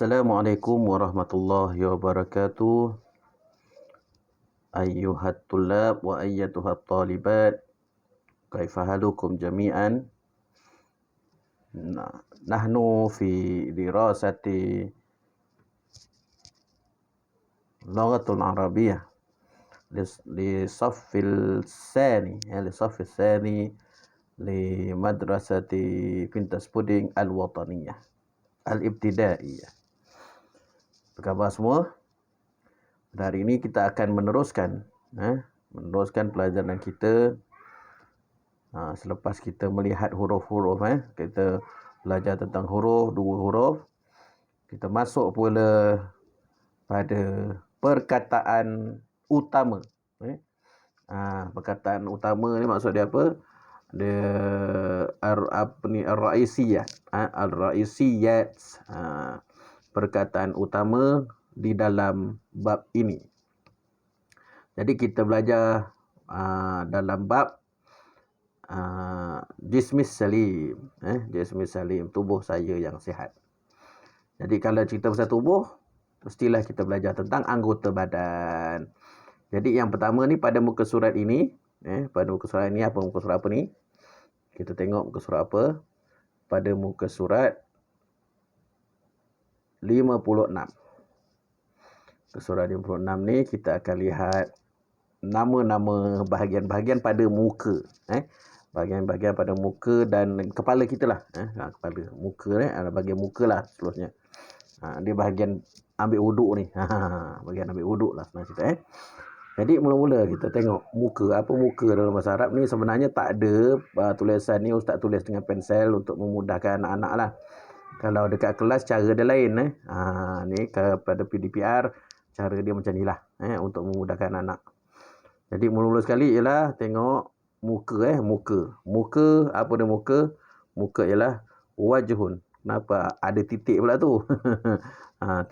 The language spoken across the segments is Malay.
Assalamualaikum warahmatullahi wabarakatuh. Ayyuhat tulab wa ayyatuhat talibat. Kaifa halukum jami'an? Nahnu fi dirasati lughatul arabiyyah lisaffil tsani lisaffil tsani li madrasati Pintas Puding al-Wataniyah al-Ibtidaiyah. Apa khabar semua? Hari ini kita akan meneruskan pelajaran kita. Selepas kita melihat huruf-huruf, kita belajar tentang huruf, dua huruf. Kita masuk pula pada perkataan utama. Perkataan utama ni maksud dia apa? Dia ar-ra'isiyah. Al-ra'isiyat. Perkataan utama di dalam bab ini. Jadi kita belajar dalam bab jismis salim. Jismis salim, tubuh saya yang sihat. Jadi kalau cerita pasal tubuh, mestilah kita belajar tentang anggota badan. Jadi yang pertama ni pada muka surat ini, pada muka surat ini muka surat apa ni? Kita tengok muka surat apa? Pada muka surat 56. Muka surat 56 ni kita akan lihat nama-nama bahagian-bahagian pada muka. Bahagian-bahagian pada muka dan kepala kita lah. Kepala, muka ni ada bahagian muka lah seterusnya. Dia bahagian ambil wuduk ni. Bahagian ambil wuduk lah senang cerita. Jadi mula-mula kita tengok muka. Apa muka dalam bahasa Arab ni? Sebenarnya tak ada tulisan ni ustaz tulis dengan pensel untuk memudahkan anak-anak lah. Kalau dekat kelas cara dia lain. Ni pada PDPR cara dia macam ni lah. Untuk memudahkan anak. Jadi mula-mula sekali ialah tengok muka. Muka, apa dia muka? Muka ialah wajhun. Kenapa ada titik pula tu?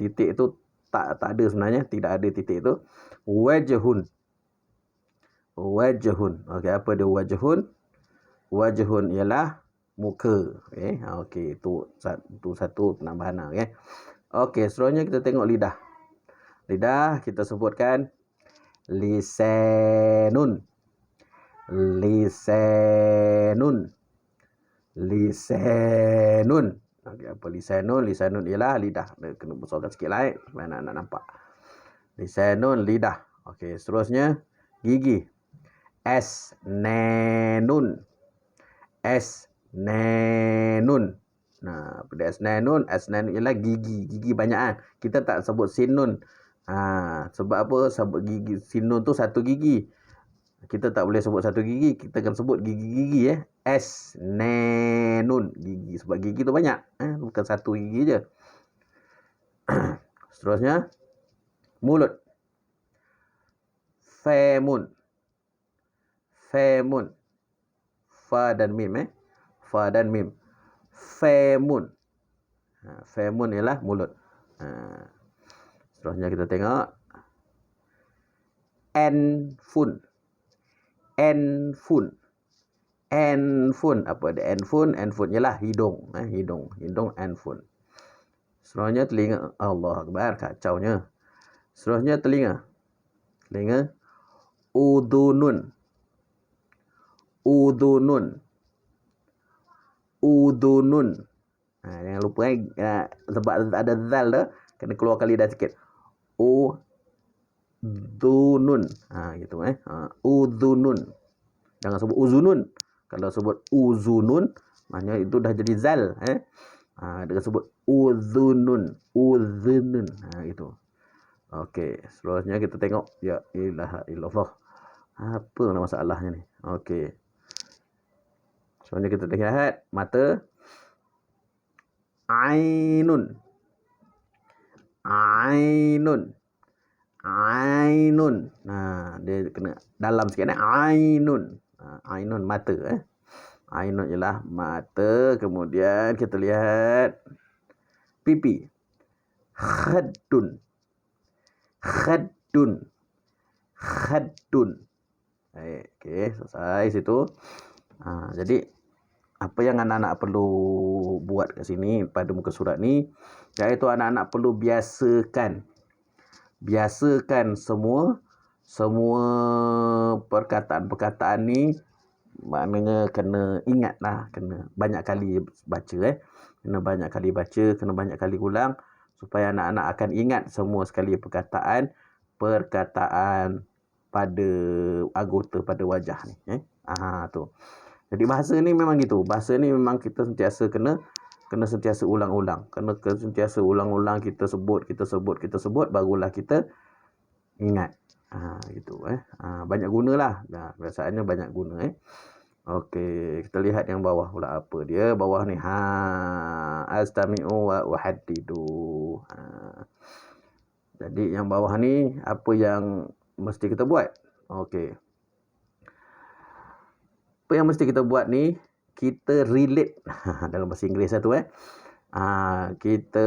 Titik tu tak ada sebenarnya. Tidak ada titik tu. Wajhun. Okey, apa dia wajhun? Wajhun ialah muka. Okey, tu satu penambahan. Okey, seterusnya kita tengok lidah. Lidah kita sebutkan lisanun. Okey, apa lisanun? Lisanun ialah lidah. Kena besarkan sikit lah supaya anak-anak nampak. Lisanun, lidah. Okey, seterusnya gigi. Asnanun. Pada asnanun ialah gigi. Gigi banyak. Kita tak sebut sinun. Sebab apa? Sebab gigi sinun tu satu gigi. Kita tak boleh sebut satu gigi. Kita akan sebut gigi-gigi. Asnanun. Gigi. Sebab gigi tu banyak. Bukan satu gigi je. Seterusnya mulut. Famun. Fa dan mim. Famun. Famun ialah mulut. Seterusnya kita tengok anfun. Apa dia anfun? Anfun ialah hidung. Hidung anfun. Seterusnya telinga. Allah Akbar, kacaunya. Seterusnya telinga. Udunun. Jangan lupa sebab ada zal dah, kena keluarkan lidah sikit. Udunun. Gitu udunun. Jangan sebut uzunun. Kalau sebut uzunun, maknanya itu dah jadi zal. Dia sebut uzunun. Gitu. Okey, seterusnya kita tengok ya ilaha illallah. Apa masalahnya ni? Okey. Seterusnya kita lihat mata. Ainun. Dia kena dalam sikit. Ainun. Ainun mata. Ainun ialah mata. Kemudian kita lihat pipi. Khaddun. Okey, selesai situ. Jadi apa yang anak-anak perlu buat kat sini pada muka surat ni, iaitu anak-anak perlu biasakan semua perkataan-perkataan ni, maknanya kena ingat lah, kena banyak kali baca kena banyak kali baca, kena banyak kali ulang supaya anak-anak akan ingat semua sekali perkataan pada anggota pada wajah ni tu. Jadi bahasa ni memang gitu. Bahasa ni memang kita sentiasa kena sentiasa ulang-ulang. Kena sentiasa ulang-ulang, kita sebut barulah kita ingat. Gitu banyak gunalah. Biasanya banyak guna Okey, kita lihat yang bawah pula apa dia. Bawah ni astami'u wa uhaddidu. Jadi yang bawah ni apa yang mesti kita buat? Okey. Apa yang mesti kita buat ni, kita relate dalam bahasa Inggeris tu kita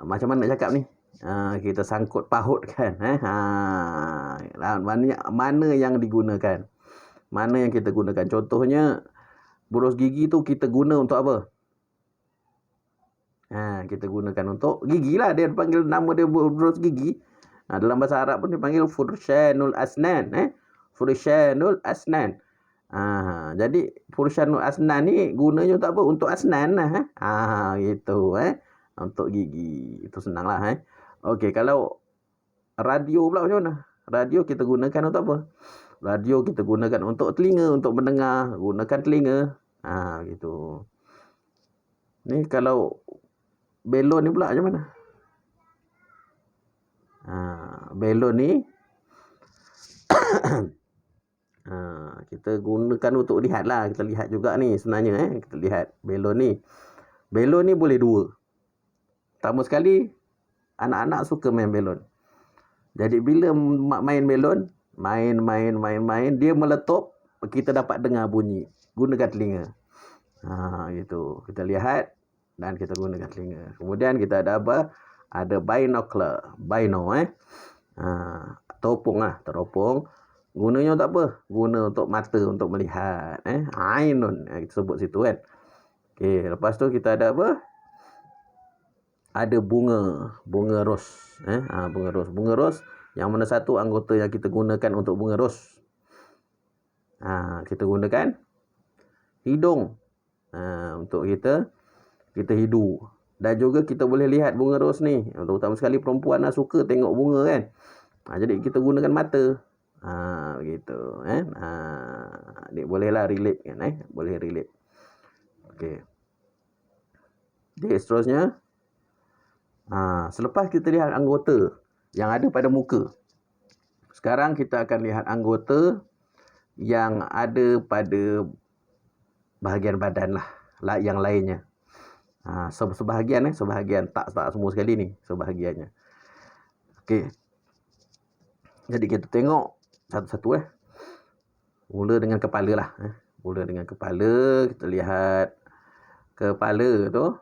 macam mana nak cakap ni, kita sangkut paut kan mana yang digunakan, mana yang kita gunakan. Contohnya buros gigi tu kita guna untuk apa? Kita gunakan untuk gigi lah. Dia panggil nama dia buros gigi. Dalam bahasa Arab pun dia panggil fursyanul asnan Fursyanul asnan. Jadi fursyanul asnan ni gunanya untuk apa? Untuk asnan lah. Gitu untuk gigi. Itu senang lah Okey, kalau radio pula macam mana? Radio kita gunakan untuk apa? Radio kita gunakan untuk telinga, untuk mendengar. Gunakan telinga. Gitu. Ni kalau belon ni pula macam mana? Belon ni kita gunakan untuk lihat lah. Kita lihat juga ni sebenarnya kita lihat belon ni. Belon ni boleh dua. Pertama sekali, anak-anak suka main belon. Jadi bila main belon, main, dia meletup, kita dapat dengar bunyi. Gunakan telinga. Gitu. Kita lihat dan kita gunakan telinga. Kemudian kita ada apa? Ada binocular. Teropong. Gunanya untuk apa? Guna untuk mata, untuk melihat. Ainun. Kita sebut situ kan. Okey, lepas tu kita ada apa? Ada bunga ros. Bunga ros. Yang mana satu anggota yang kita gunakan untuk bunga ros? Kita gunakan hidung. Untuk kita hidu. Dan juga kita boleh lihat bunga ros ni. Terutama sekali perempuan suka tengok bunga kan. Jadi kita gunakan mata. Begitu ni bolehlah relate kan boleh relate. Okey. Jadi seterusnya selepas kita lihat anggota yang ada pada muka, sekarang kita akan lihat anggota yang ada pada bahagian badan lah yang lainnya. Sebahagian tak semua sekali ni, sebahagiannya. Okey. Jadi kita tengok satu-satu Mula dengan kepala lah. Mula dengan kepala, kita lihat kepala tu.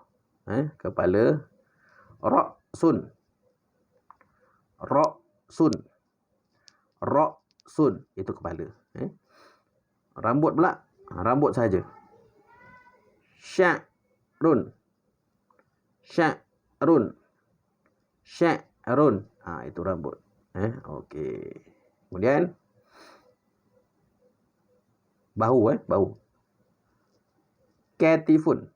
Kepala. Ra'sun. Itu kepala. Rambut pula. Rambut saja. Sya'run. Itu rambut. Okey. Kemudian bahu. Katifun.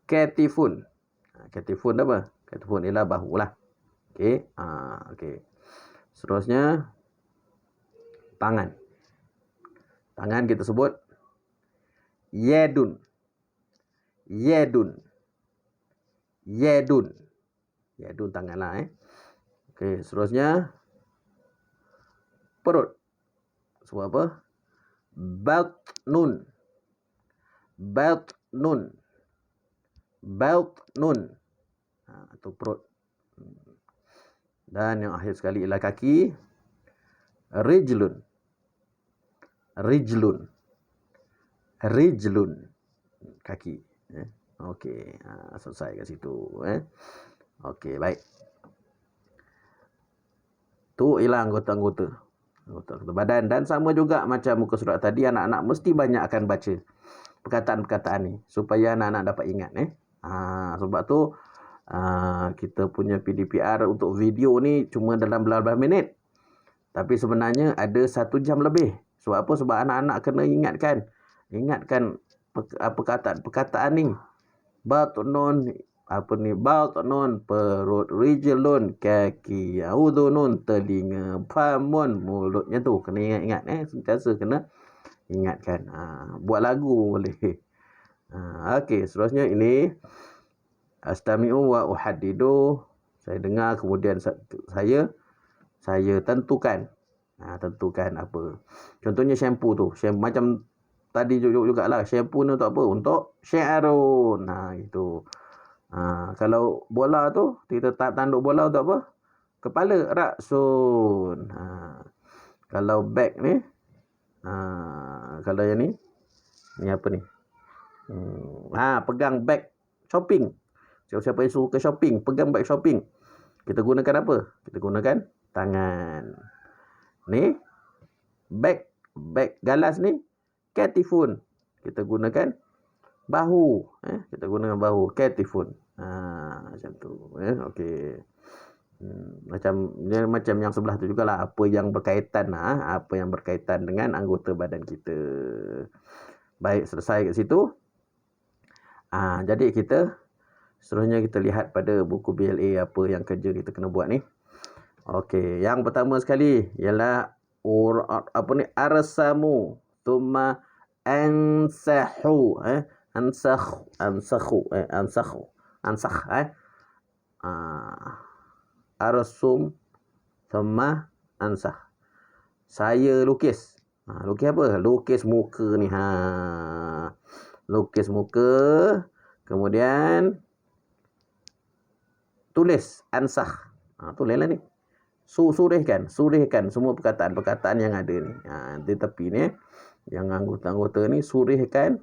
Katifun apa? Katifun ialah bahu lah. Okey. Okey. Seterusnya tangan. Tangan kita sebut yadun. Yadun tangan lah Okey, seterusnya perut. Sebut apa? Batnun. Itu perut. Dan yang akhir sekali ialah kaki. Rijlun. Kaki. Okey, selesai kat situ Okey, baik. Tu ialah anggota-anggota. Anggota badan. Dan sama juga macam muka surat tadi, anak-anak mesti banyak akan baca perkataan-perkataan ni supaya anak-anak dapat ingat. Sebab tu kita punya PDPR untuk video ni cuma dalam beberapa minit. Tapi sebenarnya ada 1 jam lebih. Sebab apa? Sebab anak-anak kena ingatkan perkataan-perkataan ni. Batnun, batnun, perut, rijlun, kaki, udhunun, telinga, famun, mulutnya tu kena ingat-ingat. Sentiasa kena ingatkan. Buat lagu boleh. Okey, seterusnya ini astami'u wa uhaddidu. Saya dengar, kemudian saya tentukan. Tentukan apa. Contohnya shampoo tu. Macam tadi jugalah. Shampoo ni untuk apa? Untuk syi'arun. Itu. Kalau bola tu, kita tanduk bola untuk apa? Kepala, ra'sun. Kalau bag ni, kalau yang ni apa ni? Pegang bag shopping. Siapa yang suka shopping, pegang bag shopping. Kita gunakan apa? Kita gunakan tangan. Ni bag galas ni katifun. Kita gunakan bahu. Kita gunakan bahu, katifun. Macam tu. Okey. Macam yang sebelah tu jugalah, apa yang berkaitan dengan anggota badan kita. Baik, selesai kat situ. Jadi seterusnya kita lihat pada buku BLA apa yang kerja kita kena buat ni. Okey, yang pertama sekali ialah arsamu thumma ansahu. Arsum thumma ansah. Saya lukis. Lukis apa? Lukis muka ni. Lukis muka. Kemudian tulis, ansah. Tulislah ni. Surihkan semua perkataan-perkataan yang ada ni. Di tepi ni, yang anggota-anggota ni surihkan.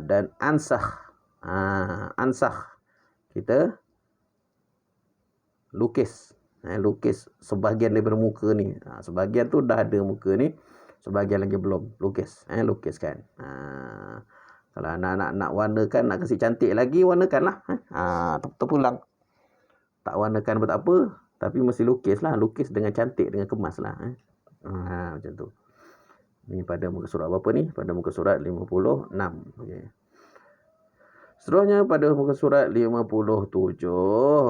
Dan ansah. Ansah. Kita lukis. Lukis sebahagian daripada muka ni. Sebahagian tu dah ada muka ni, sebahagian lagi belum. Lukiskan. Kalau anak-anak nak warnakan, nak kasi cantik lagi, warnakanlah. Terpulang. Tak warnakan pun tak apa, tapi mesti lukislah. Lukis dengan cantik, dengan kemaslah. Macam tu. Ni pada muka surat berapa ni? Pada muka surat 56. Okey. Seterusnya pada muka surat 57.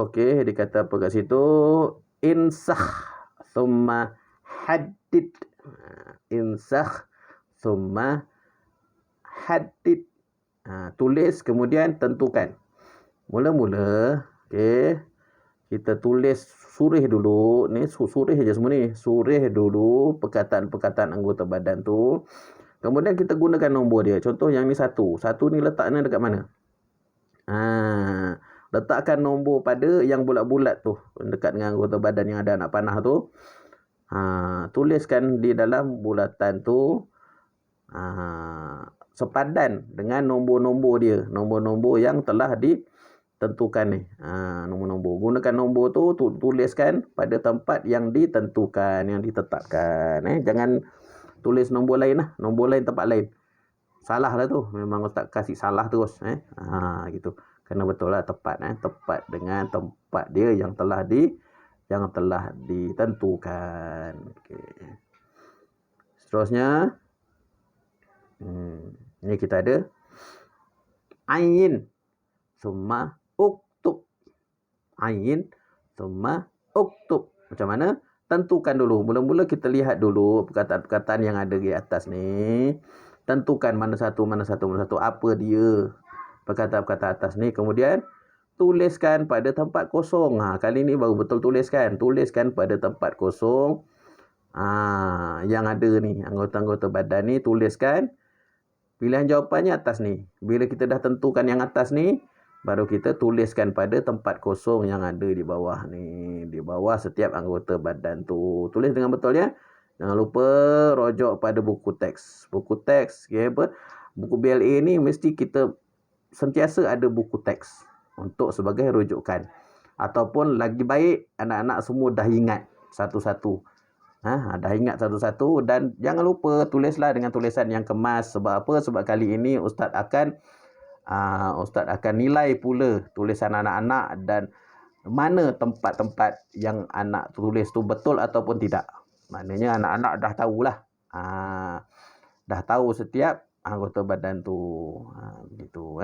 Okey, dikata apa kat situ? Insah thumma haddid. Insah thumma haddid. Tulis kemudian tentukan. Mula-mula, okey, kita tulis, surih dulu. Ni surih je semua ni. Surih dulu perkataan-perkataan anggota badan tu. Kemudian kita gunakan nombor dia. Contoh yang ni 1. 1 ni letaknya dekat mana? Letakkan nombor pada yang bulat-bulat tu, dekat dengan anggota badan yang ada anak panah tu. Tuliskan di dalam bulatan tu sepadan dengan nombor-nombor dia. Nombor-nombor yang telah ditentukan ni. Nombor-nombor. Gunakan nombor tu, tuliskan pada tempat yang ditentukan, yang ditetapkan. Jangan tulis nombor lain lah. Nombor lain, tempat lain. Salah lah tu. Memang Ustaz kasih salah terus. Gitu. Kena betul lah tepat. Tepat dengan tempat dia yang telah ditentukan. Okay. Seterusnya. Ni kita ada. Ain. Thumma uktub. Ain. Thumma uktub. Macam mana? Tentukan dulu. Mula-mula kita lihat dulu perkataan-perkataan yang ada di atas ni. Tentukan mana satu. Apa dia perkataan-perkataan atas ni. Kemudian tuliskan pada tempat kosong. Kali ni baru betul tuliskan. Tuliskan pada tempat kosong. Yang ada ni. Anggota-anggota badan ni tuliskan. Pilihan jawapannya atas ni. Bila kita dah tentukan yang atas ni, baru kita tuliskan pada tempat kosong yang ada di bawah ni. Di bawah setiap anggota badan tu. Tulis dengan betul ya. Jangan lupa rujuk pada buku teks. Buku teks, buku BLA ni mesti kita sentiasa ada buku teks untuk sebagai rujukan. Ataupun lagi baik, anak-anak semua dah ingat satu-satu Dah ingat satu-satu, dan jangan lupa tulislah dengan tulisan yang kemas. Sebab apa? Sebab kali ini Ustaz akan nilai pula tulisan anak-anak dan mana tempat-tempat yang anak tulis tu betul ataupun tidak. Maknanya anak-anak dah tahulah. Dah tahu setiap anggota badan tu. Begitu.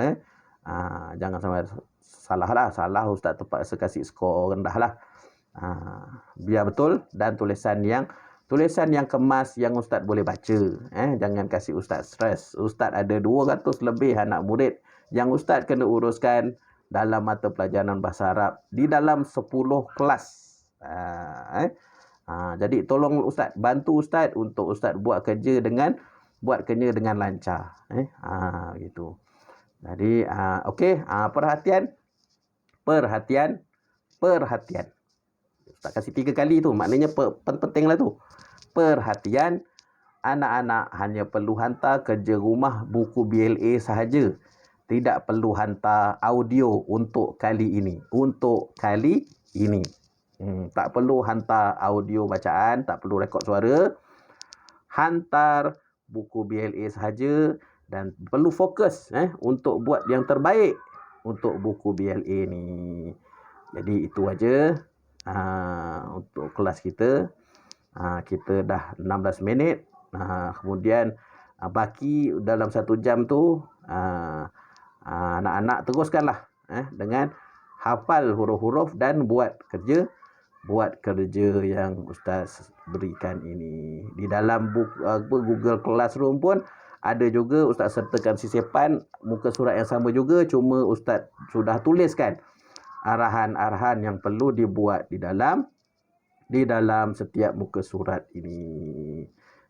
Jangan sampai salah lah. Salah Ustaz terpaksa kasih skor rendah lah. Biar betul, dan tulisan yang kemas yang Ustaz boleh baca. Jangan kasih Ustaz stres. Ustaz ada 200 lebih anak murid yang Ustaz kena uruskan dalam mata pelajaran bahasa Arab di dalam 10 kelas. Jadi tolong Ustaz, bantu Ustaz untuk Ustaz buat kerja dengan lancar. Gitu. Jadi okey, perhatian. Ustaz kasih 3 kali tu, maknanya pentinglah tu. Perhatian, anak-anak hanya perlu hantar kerja rumah buku BLA sahaja. Tidak perlu hantar audio untuk kali ini. Tak perlu hantar audio bacaan, tak perlu rekod suara. Hantar buku BLA sahaja, dan perlu fokus untuk buat yang terbaik untuk buku BLA ni. Jadi itu aja untuk kelas kita. Kita dah 16 minit. Kemudian baki dalam 1 jam tu, anak-anak teruskanlah dengan hafal huruf-huruf dan buat kerja yang Ustaz berikan ini. Di dalam Google Classroom pun ada juga Ustaz sertakan sisipan muka surat yang sama juga, cuma Ustaz sudah tuliskan arahan-arahan yang perlu dibuat di dalam setiap muka surat ini.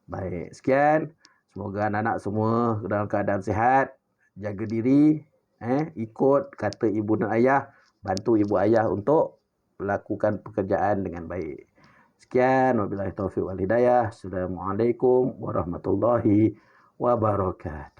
Baik, sekian. Semoga anak-anak semua dalam keadaan sihat, jaga diri, ikut kata ibu dan ayah, bantu ibu ayah untuk melakukan pekerjaan dengan baik. Sekian, wabillahi taufiq wal hidayah. Assalamualaikum warahmatullahi wabarakatuh.